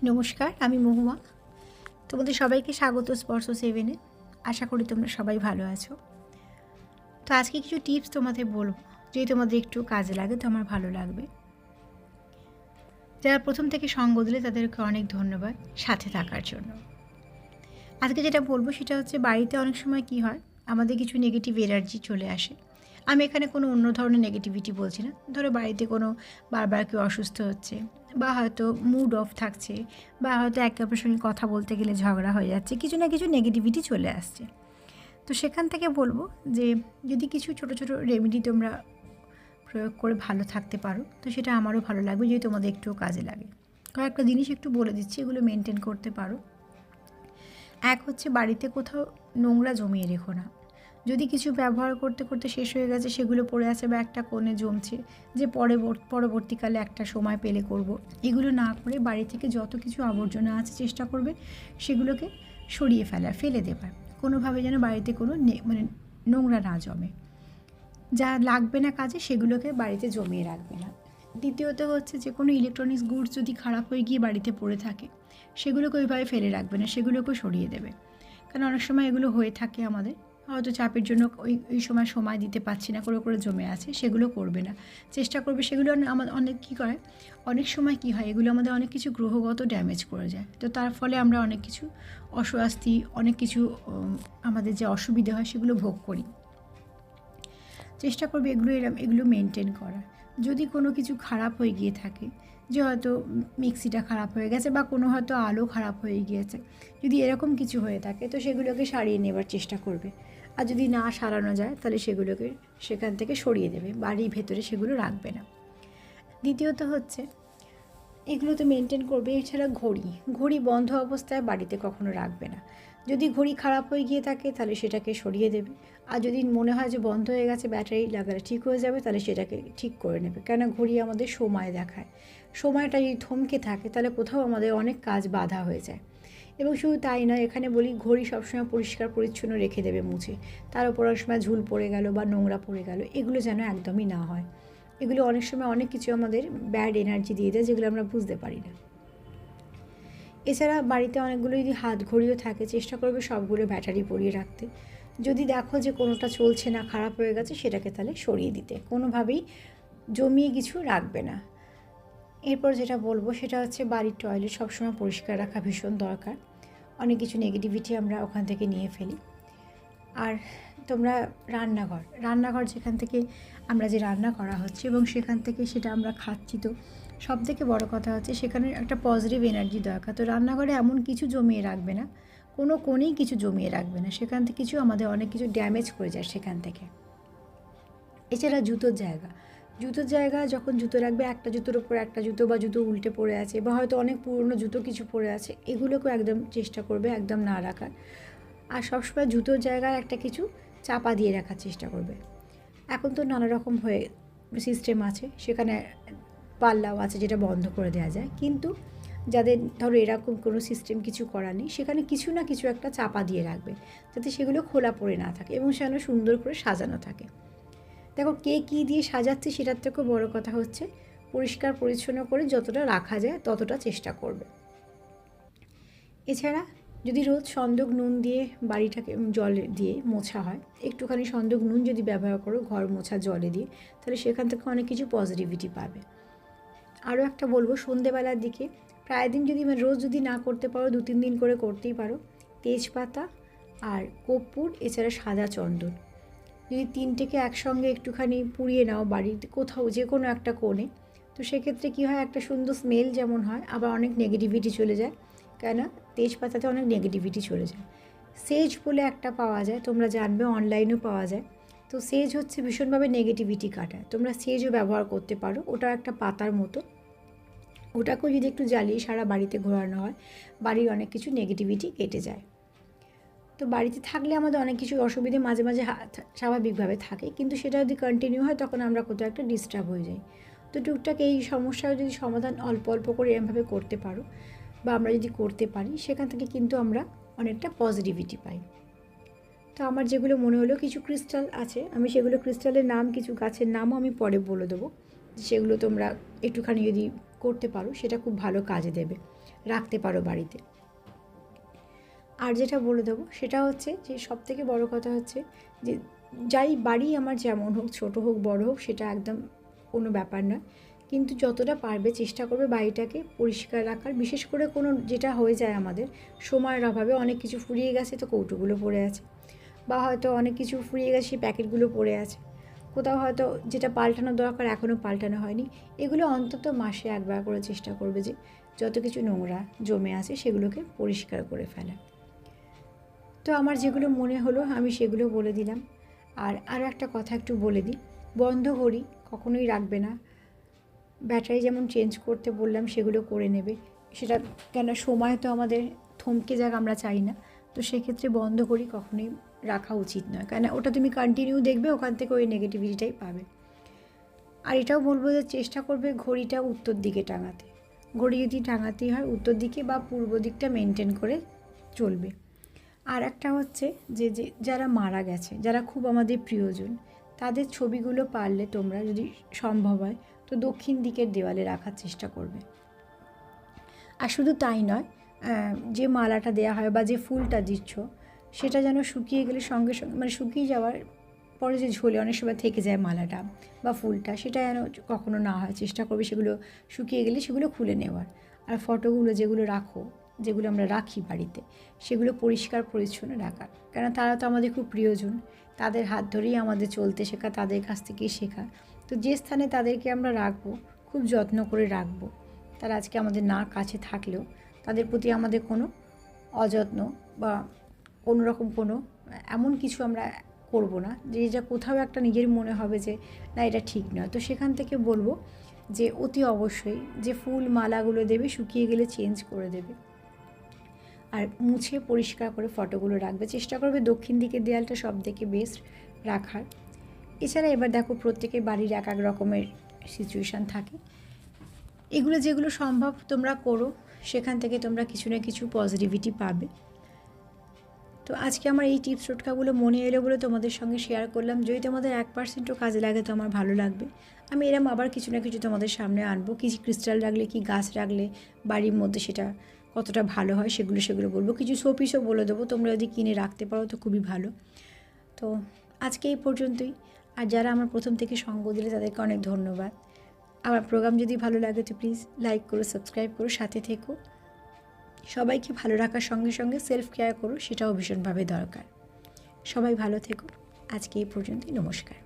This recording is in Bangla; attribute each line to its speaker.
Speaker 1: নমস্কার, আমি মহুয়া। তোমাদের সবাইকে স্বাগত স্পর্শ সেভেনে। আশা করি তোমরা সবাই ভালো আছো। তো আজকে কিছু টিপস তোমাদের বলবো, যদি তোমাদের একটু কাজে লাগে তো আমার ভালো লাগবে। যারা প্রথম থেকে সঙ্গ দিলে তাদেরকে অনেক ধন্যবাদ সাথে থাকার জন্য। আজকে যেটা বলবো সেটা হচ্ছে, বাড়িতে অনেক সময় কি হয়, আমাদের কিছু নেগেটিভ এনার্জি চলে আসে। আমি এখানে কোনো অন্য ধরনের নেগেটিভিটি বলছি না। ধরো বাড়িতে কোনো বারবার কেউ অসুস্থ হচ্ছে, বা হয়তো মুড অফ থাকছে, বা হয়তো একে অপরের সঙ্গে কথা বলতে গেলে ঝগড়া হয়ে যাচ্ছে, কিছু না কিছু নেগেটিভিটি চলে আসছে। তো সেখান থেকে বলবো যে যদি কিছু ছোট ছোট রেমেডি তোমরা প্রয়োগ করে ভালো থাকতে পারো তো সেটা আমারও ভালো লাগবে, যদি তোমাদের একটুও কাজে লাগে। কয়েকটা জিনিস একটু বলে দিচ্ছি, এগুলো মেনটেন করতে পারো। এক হচ্ছে, বাড়িতে কোথাও নোংরা জমিয়ে রেখো না। যদি কিছু ব্যবহার করতে করতে শেষ হয়ে গেছে, সেগুলো পড়ে আছে বা একটা কোণে জমছে, যে পরবর্তীকালে একটা সময় পেলে করব, এগুলো না করে বাড়ি থেকে যত কিছু আবর্জনা আছে চেষ্টা করবে সেগুলোকে সরিয়ে ফেলে দেবার। কোনোভাবে যেন বাড়িতে কোনো মানে নোংরা না জমে। যা লাগবে না কাজে সেগুলোকে বাড়িতে জমিয়ে রাখবে না। দ্বিতীয়ত হচ্ছে, যে কোনো ইলেকট্রনিক্স গুডস যদি খারাপ হয়ে গিয়ে বাড়িতে পড়ে থাকে, সেগুলোকে ওইভাবে ফেলে রাখবে না, সেগুলোকেও সরিয়ে দেবে। কারণ অনেক সময় এগুলো হয়ে থাকে আমাদের, হয়তো চাপের জন্য ওই সময় দিতে পারছি না করে জমে আছে, সেগুলো করবে না। চেষ্টা করবে সেগুলো আমাদের অনেক কী করে, অনেক সময় কী হয়, এগুলো আমাদের অনেক কিছু গ্রহগত ড্যামেজ করে যায়। তো তার ফলে আমরা অনেক কিছু অস্বস্তি, অনেক কিছু আমাদের যে অসুবিধে হয় সেগুলো ভোগ করি। চেষ্টা করবে এগুলো মেনটেন করা। যদি কোনো কিছু খারাপ হয়ে গিয়ে থাকে, যে হয়তো মিক্সিটা খারাপ হয়ে গেছে বা কোনো হয়তো আলো খারাপ হয়ে গিয়েছে, যদি এরকম কিছু হয়ে থাকে তো সেগুলোকে সারিয়ে নেবার চেষ্টা করবে। আর যদি না সারানো যায় তাহলে সেগুলোকে সেখান থেকে সরিয়ে দেবে, বাড়ির ভেতরে সেগুলো রাখবে না। দ্বিতীয়ত হচ্ছে, এগুলো তো মেনটেন করবে। এছাড়া ঘড়ি বন্ধ অবস্থায় বাড়িতে কখনো রাখবে না। যদি ঘড়ি খারাপ হয়ে গিয়ে থাকে তাহলে সেটাকে সরিয়ে দেবে। আর যদি মনে হয় যে বন্ধ হয়ে গেছে, ব্যাটারি লাগালে ঠিক হয়ে যাবে, তাহলে সেটাকে ঠিক করে নেবে। কেন, ঘড়ি আমাদের সময় দেখায়। সময়টা যদি থমকে থাকে তাহলে কোথাও আমাদের অনেক কাজ বাধা হয়ে যায়। এবং শুধু তাই নয়, এখানে বলি ঘড়ি সবসময় পরিষ্কার পরিচ্ছন্ন রেখে দেবে মুছে। তার উপর অনেক সময় ঝুল পড়ে গেল বা নোংরা পড়ে গেল, এগুলো যেন একদমই না হয়। এগুলো অনেক সময় অনেক কিছু আমাদের ব্যাড এনার্জি দিয়ে দেয়, যেগুলো আমরা বুঝতে পারি না। এছাড়া বাড়িতে অনেকগুলো যদি হাত ঘড়িও থাকে, চেষ্টা করবে সবগুলো ব্যাটারি পরিয়ে রাখতে। যদি দেখো যে কোনোটা চলছে না, খারাপ হয়ে গেছে, সেটাকে তাহলে সরিয়ে দিতে। কোনোভাবেই জমিয়ে কিছু রাখবে না। এরপর যেটা বলবো সেটা হচ্ছে, বাড়ির টয়লেট সবসময় পরিষ্কার রাখা ভীষণ দরকার। অনেক কিছু নেগেটিভিটি আমরা ওখান থেকে নিয়ে ফেলি। আর তোমরা রান্নাঘর যেখান থেকে আমরা যে রান্না করা হচ্ছে এবং সেখান থেকে সেটা আমরা খাচ্ছি, তো সব থেকে বড় কথা হচ্ছে সেখানে একটা পজিটিভ এনার্জি দরকার। তো রান্নাঘরে এমন কিছু জমিয়ে রাখবে না, কোনো কোণেই কিছু জমিয়ে রাখবে না, সেখান থেকে কিছু আমাদের অনেক কিছু ড্যামেজ করে যায় সেখান থেকে। এছাড়া জুতোর জায়গা যখন জুতো রাখবে, একটা জুতোর উপর একটা জুতো বা জুতো উল্টে পড়ে আছে বা হয়তো অনেক পুরনো জুতো কিছু পড়ে আছে, এগুলোকেও একদম চেষ্টা করবে একদম না রাখার। আর সবসময় জুতোর জায়গায় একটা কিছু চাপা দিয়ে রাখার চেষ্টা করবে। এখন তো নানা রকম সিস্টেম আছে, সেখানে পাল্লাও আছে যেটা বন্ধ করে দেওয়া যায়। কিন্তু যাদের ধরো এরকম কোনো সিস্টেম কিছু করা নেই, সেখানে কিছু না কিছু একটা চাপা দিয়ে রাখবে, যাতে সেগুলো খোলা পড়ে না থাকে এবং সেখানে সুন্দর করে সাজানো থাকে। দেখো, কে কী দিয়ে সাজাচ্ছে সেটার থেকেও বড় কথা হচ্ছে, পরিষ্কার পরিচ্ছন্ন করে যতটা রাখা যায় ততটা চেষ্টা করবে। এছাড়া যদি রোজ সন্দক নুন দিয়ে বাড়িটাকে জল দিয়ে মোছা হয়, একটুখানি সন্দক নুন যদি ব্যবহার করো ঘর মোছা জলে দিয়ে, তাহলে সেখান থেকে অনেক কিছু পজিটিভিটি পাবে। আরও একটা বলবো, সন্ধেবেলার দিকে প্রায় দিন যদি রোজ যদি না করতে পারো, 2-3 দিন করে করতেই পারো, তেজপাতা আর কর্পূর, এছাড়া সাদা চন্দন যদি তিনটেকে একসঙ্গে একটুখানি পুড়িয়ে নাও বাড়িতে কোথাও যে কোনো একটা কোণে, তো সেক্ষেত্রে কী হয়, একটা সুন্দর স্মেল যেমন হয়, আবার অনেক নেগেটিভিটি চলে যায়। কেন, তেজপাতাতে অনেক নেগেটিভিটি চলে যায়। সেজ বলে একটা পাওয়া যায়, তোমরা জানবে, অনলাইনেও পাওয়া যায়। তো সেজ হচ্ছে ভীষণভাবে নেগেটিভিটি কাটায়, তোমরা সেজও ব্যবহার করতে পারো। ওটা একটা পাতার মতো, ওটাকেও যদি একটু জ্বালিয়ে সারা বাড়িতে ঘোরানো হয়, বাড়ির অনেক কিছু নেগেটিভিটি কেটে যায়। তো বাড়িতে থাকলে আমাদের অনেক কিছু অসুবিধে মাঝে মাঝে স্বাভাবিকভাবে থাকে, কিন্তু সেটা যদি কন্টিনিউ হয় তখন আমরা কোথাও একটা ডিস্টার্ব হয়ে যাই। তো টুকটাক এই সমস্যার যদি সমাধান অল্প অল্প করে এরমভাবে করতে পারো বা আমরা যদি করতে পারি, সেখান থেকে কিন্তু আমরা অনেকটা পজিটিভিটি পাই। তো আমার যেগুলো মনে হলো, কিছু ক্রিস্টাল আছে, আমি সেগুলো ক্রিস্টালের নাম, কিছু গাছের নামও আমি পরে বলে দেবো, সেগুলো তোমরা একটুখানি যদি করতে পারো সেটা খুব ভালো কাজে দেবে, রাখতে পারো বাড়িতে। আর যেটা বলে দেবো সেটা হচ্ছে যে সবথেকে বড় কথা হচ্ছে যে যাই বাড়ি আমার যেমন হোক, ছোটো হোক বড় হোক, সেটা একদম কোনো ব্যাপার না, কিন্তু যতটা পারবে চেষ্টা করবে বাড়িটাকে পরিষ্কার রাখার। বিশেষ করে কোনো যেটা হয়ে যায় আমাদের সময়ের অভাবে, অনেক কিছু ফুরিয়ে গেছে তো কৌটোগুলো পড়ে আছে, বা হয়তো অনেক কিছু ফুরিয়ে গেছে সেই প্যাকেটগুলো পড়ে আছে, কোথাও হয়তো যেটা পাল্টানো দরকার এখনও পাল্টানো হয়নি, এগুলো অন্তত মাসে একবার করে চেষ্টা করবে যে যত কিছু নোংরা জমে আছে সেগুলোকে পরিষ্কার করে ফেলা। তো আমার যেগুলো মনে হলো আমি সেগুলো বলে দিলাম। আর আরও একটা কথা একটু বলে দিই, বন্ধ ঘড়ি কখনোই রাখবে না। ব্যাটারি যেমন চেঞ্জ করতে বললাম সেগুলো করে নেবে, সেটা কেন সময় তো আমাদের থমকে যাক আমরা চাই না, তো সেক্ষেত্রে বন্ধ ঘড়ি কখনোই রাখা উচিত নয়, কেন ওটা তুমি কন্টিনিউ দেখবে, ওখান থেকে ওই নেগেটিভিটিটাই পাবে। আর এটাও বলবো যে চেষ্টা করবে ঘড়িটা উত্তর দিকে টাঙাতে, ঘড়ি যদি টাঙাতেই হয় উত্তর দিকে বা পূর্ব দিকটা মেনটেন করে চলবে। আর একটা হচ্ছে যে যারা মারা গেছে, যারা খুব আমাদের প্রিয়জন, তাদের ছবিগুলো পারলে তোমরা যদি সম্ভব হয় তো দক্ষিণ দিকের দেওয়ালে রাখার চেষ্টা করবে। আর শুধু তাই নয়, যে মালাটা দেওয়া হয় বা যে ফুলটা দিচ্ছ সেটা যেন শুকিয়ে গেলে সঙ্গে সঙ্গে, মানে শুকিয়ে যাওয়ার পরে যে ঝোলে অনেক সময় থেকে যায় মালাটা বা ফুলটা, সেটা যেন কখনো না হয়, চেষ্টা করবে সেগুলো শুকিয়ে গেলে সেগুলো খুলে নেওয়ার। আর ফটোগুলো যেগুলো রাখো, যেগুলো আমরা রাখি বাড়িতে, সেগুলো পরিষ্কার পরিচ্ছন্ন রাখার, কেন তারা তো আমাদের খুব প্রিয়জন, তাদের হাত ধরেই আমাদের চলতে শেখা, তাদের কাছ থেকেই শেখা। তো যে স্থানে তাদেরকে আমরা রাখবো খুব যত্ন করে রাখবো। তারা আজকে আমাদের না কাছে থাকলেও তাদের প্রতি আমাদের কোনো অযত্ন বা কোনোরকম কোনো এমন কিছু আমরা করব না যে যা কোথাও একটা নিজের মনে হবে যে না এটা ঠিক নয়। তো সেখান থেকে বলবো যে অতি অবশ্যই যে ফুল মালাগুলো দেবে শুকিয়ে গেলে চেঞ্জ করে দেবে, আর মুছে পরিষ্কার করে ফটোগুলো রাখবে। চেষ্টা করবে দক্ষিণ দিকের দেয়ালটা সব থেকে বেস্ট রাখার। এছাড়া এবার দেখো প্রত্যেকের বাড়ির এক এক রকমের সিচুয়েশান থাকে, এগুলো যেগুলো সম্ভব তোমরা করো, সেখান থেকে তোমরা কিছু না কিছু পজিটিভিটি পাবে। তো আজকে আমার এই টিপস টোটকাগুলো মনে এলো বলে তোমাদের সঙ্গে শেয়ার করলাম। যদি তোমাদের 1%ও কাজে লাগে তো আমার ভালো লাগবে। আমি এরম আবার কিছু না কিছু তোমাদের সামনে আনবো, কিছু ক্রিস্টাল রাখলে, কি গাছ রাখলে বাড়ির মধ্যে সেটা কতটা ভালো হয় সেগুলো বলবো। কিছু শোপিসও বলে দেবো, তোমরা যদি কিনে রাখতে পারো তো খুবই ভালো। তো আজকে এই পর্যন্তই। আর যারা আমার প্রথম থেকে সঙ্গ দিলে তাদেরকে অনেক ধন্যবাদ। আমার প্রোগ্রাম যদি ভালো লাগে তো প্লিজ লাইক করো, সাবস্ক্রাইব করো, সাথে থেকো। সবাইকে ভালো রাখার সঙ্গে সঙ্গে সেলফ কেয়ার করো, সেটাও ভীষণভাবে দরকার। সবাই ভালো থেকো। আজকে এই পর্যন্তই। নমস্কার।